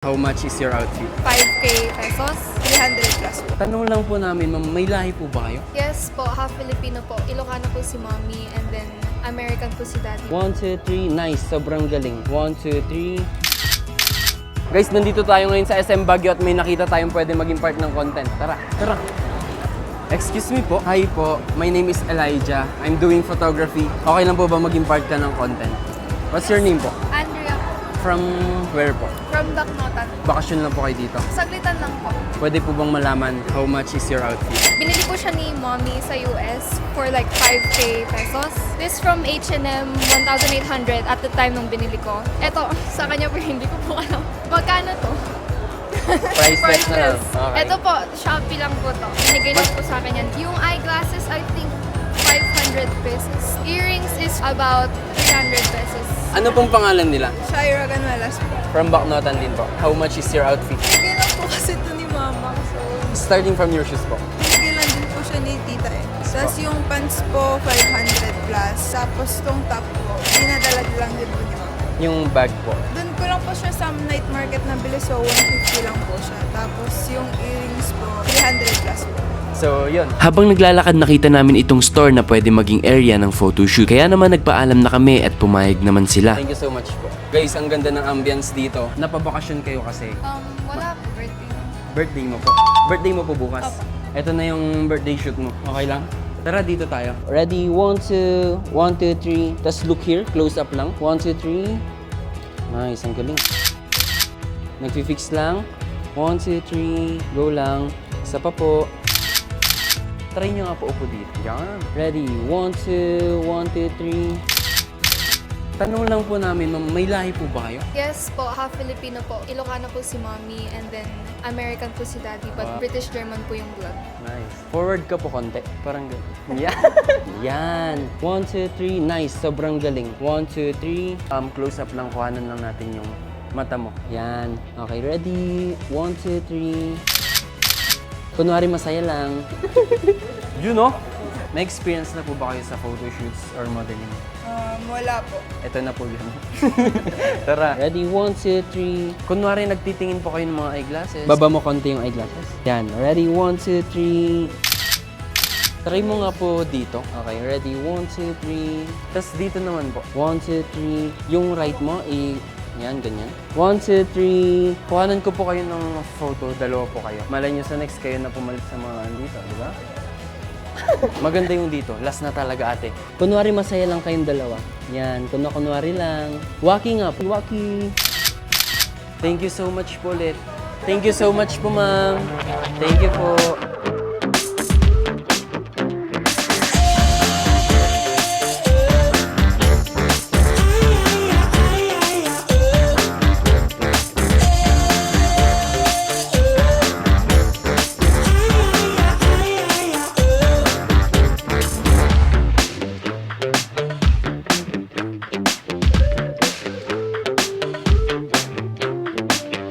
How much is your outfit? 5K pesos, 300 plus po. Tanong lang po namin, ma'am, may lahi po ba kayo? Yes po, half Filipino po. Ilocano po si mommy and then American po si daddy. 1, 2, 3, nice, sobrang galing. 1, 2, 3. Guys, nandito tayo ngayon sa SM Baguio at may nakita tayong pwede maging part ng content. Tara, tara. Excuse me po. Hi po, my name is Elijah. I'm doing photography. Okay lang po ba maging part ka ng content? What's your name po? Andrea po, From where po? from Daknotan. Bakasyon lang po kayo dito. Saglitan lang po. Pwede po bang malaman how much is your outfit? Binili po siya ni mommy sa US for like 5K pesos. This from H&M, 1,800 at the time nung binili ko. Eto, sa kanya po hindi ko po alam. Magkano to? Priceless na lang. Okay. Ito po, Shopee lang po to. Binigay lang po sa akin yan. Yung eyeglasses, I think 500 pesos. Earrings is about 300 pesos. Ano pong pangalan nila? Shaira Ganuelas po. From Baknotan din po. How much is your outfit? Bigay lang po kasi ito ni mama. So, Starting from your shoes po. bigay lang din po siya ni tita eh. Tapos yung pants po, 500 plus. Tapos tong top po, dinadalag lang din po ni mama. Yung bag po. Doon ko lang po siya sa night market nabili. So, 150 lang po siya. Tapos yung earrings po, 300 plus po. So, yun. Habang naglalakad nakita namin itong store na pwede maging area ng photoshoot. Kaya naman nagpaalam na kami at pumayag naman sila. Thank you so much po. Guys, ang ganda ng ambience dito. Napabakasyon kayo kasi. Wala po, birthday. Birthday mo po. Birthday mo po bukas. Opo. Ito na yung birthday shoot mo. Okay lang? Tara, dito tayo. Ready? 1, 2, 1, 2, 3. Tapos look here. Close up lang. 1, 2, 3. Nice. Ang galing. Nagfi-fix lang. 1, 2, 3. Go lang. Isa pa po. Try nyo nga po upo dito. Yan. Ready? 1, 2, 1, 2, 3. Tanong lang po namin, ma'am, may lahi po ba kayo? Yes po, half Filipino po. Ilocano po si mommy and then American po si daddy but Wow. British-German po yung blood. Nice. Forward ka po konti. Parang gano'n. Yan. Yan. 1, 2, 3. Nice. Sobrang galing. 1, 2, 3. Close up lang. Kuhanan lang natin yung mata mo. Yan. Okay, ready? 1, 2, 3. Kunwari masaya lang. You know? May experience na po ba kayo sa photoshoots or modeling? Wala po. Ito na po yun. Tara. Ready? 1, 2, 3. Kunwari nagtitingin po kayo ng mga eyeglasses. Baba mo konti yung eyeglasses. Yan. Ready? 1, 2, 3. Try mo nga po dito. Okay. Ready? 1, 2, 3. Tapos dito naman po. 1, 2, 3. Yung right mo, yan, ganyan. 1, 2, 3. Kuhanan ko po kayo ng photo. Dalawa po kayo. Malay nyo sa next kayo na pumalit sa mga andito, di ba? Maganda yung dito. Last na talaga, ate. Kunwari masaya lang kayong dalawa. Yan. Kunwari lang. Waki nga po. Waki. Thank you so much po ulit. Thank you so much po, ma'am. Thank you po.